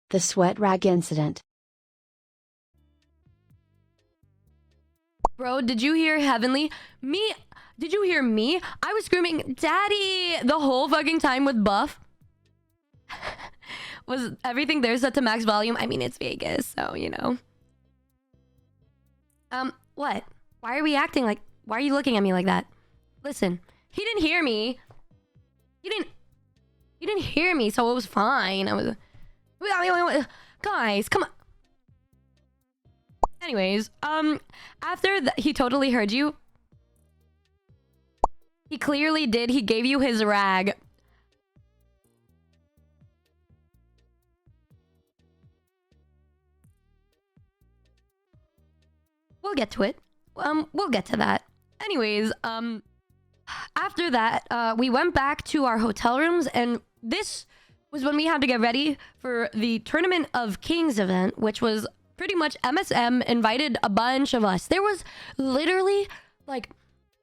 The sweat rag incident. Bro, did you hear Heavenly? Me? Did you hear me? I was screaming, Daddy, the whole fucking time with Buff. Was everything there set to max volume? I mean, it's Vegas, so, you know. What? Why are we acting like... Why are you looking at me like that? Listen, he didn't hear me. He didn't hear me, so it was fine. I was... Guys, come on. Anyways, after he totally heard you. He clearly did. He gave you his rag. We'll get to it. We'll get to that. Anyways, after that, we went back to our hotel rooms, and this was when we had to get ready for the Tournament of Kings event, which was pretty much MSM invited a bunch of us. There was literally like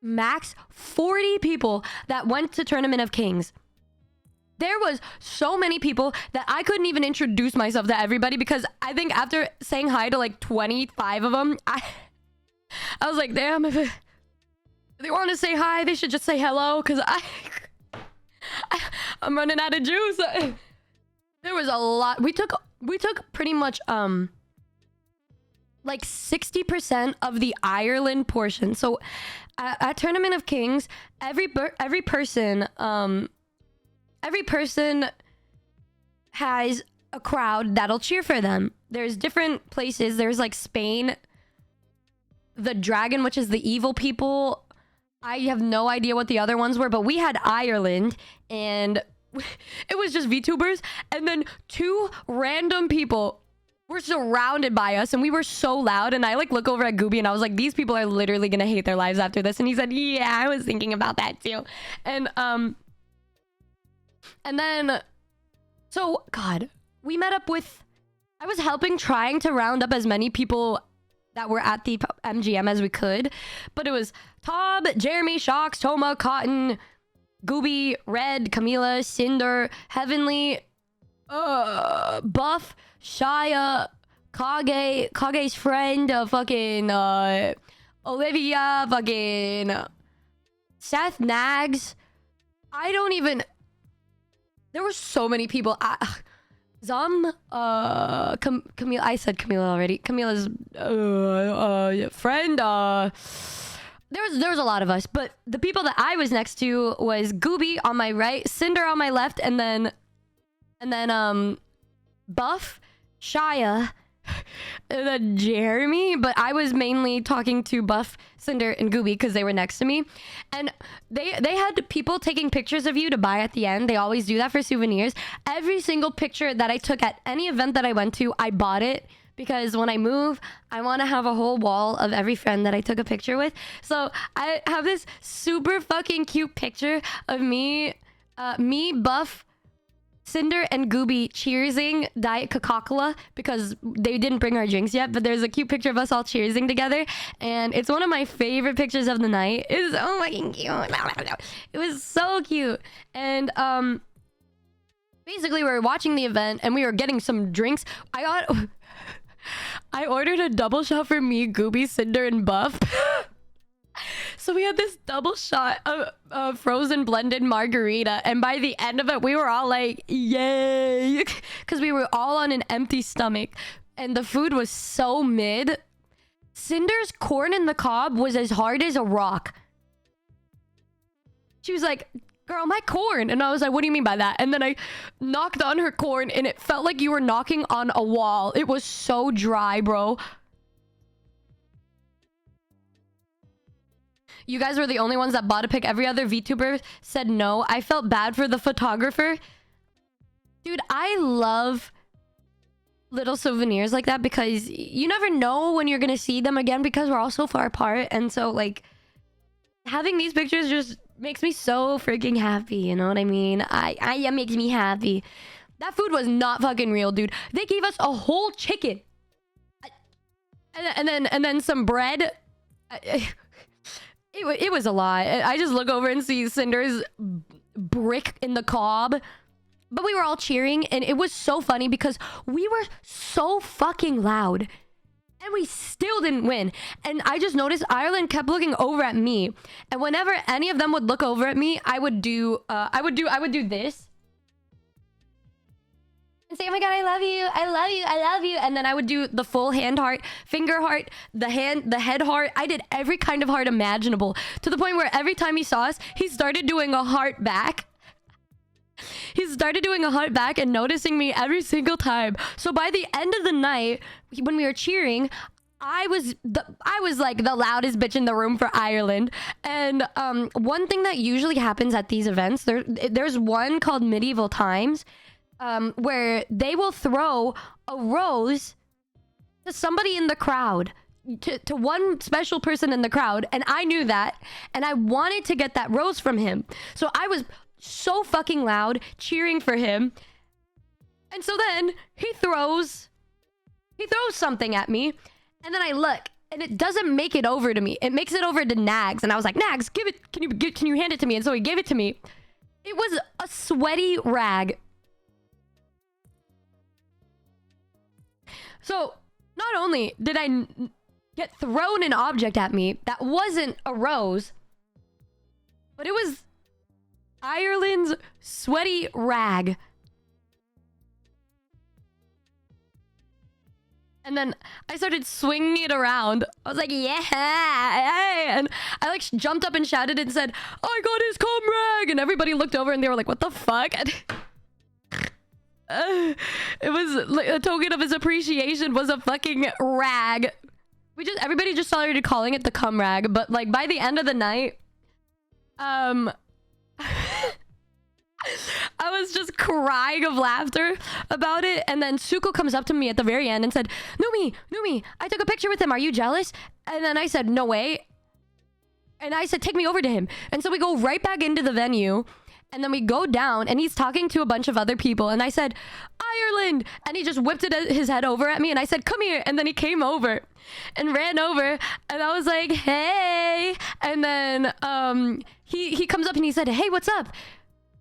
max 40 people that went to Tournament of Kings. There was so many people that I couldn't even introduce myself to everybody, because I think after saying hi to like 25 of them, I was like, damn, if they want to say hi, they should just say hello, because I'm running out of juice. There was a lot. We took pretty much like 60% of the Ireland portion. So at Tournament of Kings, every person has a crowd that'll cheer for them. There's different places. There's like Spain, the dragon, which is the evil people. I have no idea what the other ones were, but we had Ireland, and it was just VTubers, and then two random people were surrounded by us, and we were so loud, and I like look over at Gooby, and I was like, these people are literally gonna hate their lives after this. And he said, yeah, I was thinking about that too. And then, so, God, we met up with, I was trying to round up as many people that were at the MGM as we could, but it was Tob, Jeremy, Shocks, Toma, Cotton, Gooby, Red, Camila, Cinder, Heavenly, Buff, Shia, Kage's friend, fucking, Olivia, fucking, Seth, Nags. There were so many people. Camila, I said Camila already. Camila's friend. There was a lot of us, but the people that I was next to was Gooby on my right, Cinder on my left, and then Buff, Shia, and then Jeremy. But I was mainly talking to Buff, Cinder, and Gooby because they were next to me, and they had people taking pictures of you to buy at the end. They always do that for souvenirs. Every single picture that I took at any event that I went to, I bought it, because when I move, I want to have a whole wall of every friend that I took a picture with. So I have this super fucking cute picture of me, Buff, Cinder, and Gooby cheersing Diet Coca-Cola, because they didn't bring our drinks yet, but there's a cute picture of us all cheersing together, and it's one of my favorite pictures of the night. It's so fucking cute. It was so cute. And basically we were watching the event and we were getting some drinks. I ordered a double shot for me, Gooby, Cinder, and Buff. So we had this double shot of frozen blended margarita, and by the end of it, we were all like, yay! Because we were all on an empty stomach, and the food was so mid. Cinder's corn in the cob was as hard as a rock. She was like, girl, my corn. And I was like, what do you mean by that? And then I knocked on her corn, and it felt like you were knocking on a wall. It was so dry, bro. You guys were the only ones that bought a pic. Every other VTuber said no. I felt bad for the photographer. Dude, I love little souvenirs like that, because you never know when you're gonna see them again, because we're all so far apart. And so, like, having these pictures just makes me so freaking happy. You know what I mean? It makes me happy. That food was not fucking real, dude. They gave us a whole chicken. And then some bread. It was a lot. I just look over and see Cinder's brick in the cob. But we were all cheering, and it was so funny because we were so fucking loud. And we still didn't win. And I just noticed Ireland kept looking over at me. And whenever any of them would look over at me, I would do this. And say, oh my god, I love you, I love you, I love you. And then I would do the full hand heart, finger heart, the head heart. I did every kind of heart imaginable. To the point where every time he saw us, he started doing a heart back. He started doing a heart back and noticing me every single time. So by the end of the night, when we were cheering, I was like the loudest bitch in the room for Ireland. And one thing that usually happens at these events, there's one called Medieval Times, where they will throw a rose to somebody in the crowd, to one special person in the crowd. And I knew that, and I wanted to get that rose from him. So I was so fucking loud cheering for him. And so then he throws something at me, and then I look, and it doesn't make it over to me. It makes it over to Nags, and I was like, Nags, give it. Can you hand it to me? And so he gave it to me. It was a sweaty rag. So not only did I get thrown an object at me that wasn't a rose, but it was Ireland's sweaty rag. And then I started swinging it around. I was like, yeah. And I like jumped up and shouted and said, I got his cum rag. And everybody looked over and they were like, what the fuck? It was like a token of his appreciation was a fucking rag. Everybody just started calling it the cum rag. But like by the end of the night, I was just crying of laughter about it. And then Suko comes up to me at the very end and said, Numi, I took a picture with him. Are you jealous? And then I said, no way. And I said, take me over to him. And so we go right back into the venue. And then we go down and he's talking to a bunch of other people. And I said, Ireland. And he just whipped his head over at me. And I said, come here. And then he came over and ran over. And I was like, hey. And then he comes up and he said, hey, what's up?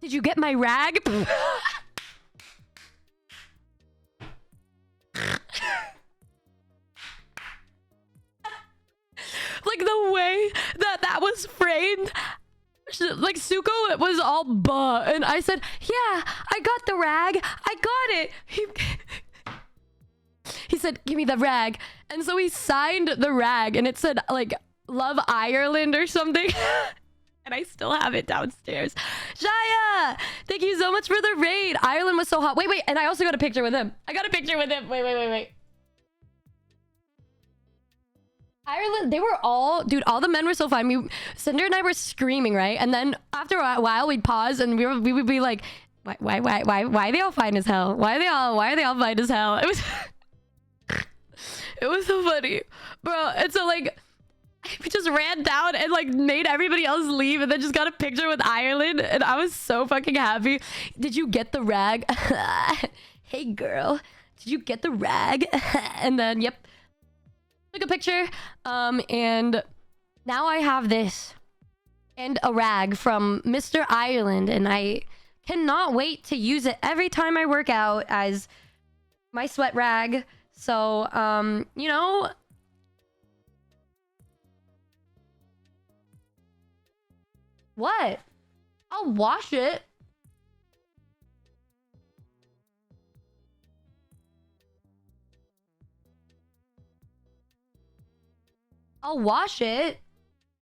Did you get my rag? Like the way that was framed, like Suko was all buh, and I said, yeah, I got the rag, I got it. He said, give me the rag. And so he signed the rag and it said like Love Ireland or something. And I still have it downstairs. Shaya, thank you so much for the raid. Ireland was so hot. Wait, and I also got a picture with him. Wait. Ireland, they were all, dude, all the men were so fine. Cinder and I were screaming, right? And then after a while, we'd pause and we would be like, why are they all fine as hell? Why are they all fine as hell? It was, it was so funny, bro. And so like, we just ran down and like made everybody else leave and then just got a picture with Ireland. And I was so fucking happy. Did you get the rag? Hey girl, did you get the rag? And then, yep. Took a picture. And now I have this. And a rag from Mr. Ireland. And I cannot wait to use it every time I work out as my sweat rag. So, you know... What? I'll wash it. I'll wash it.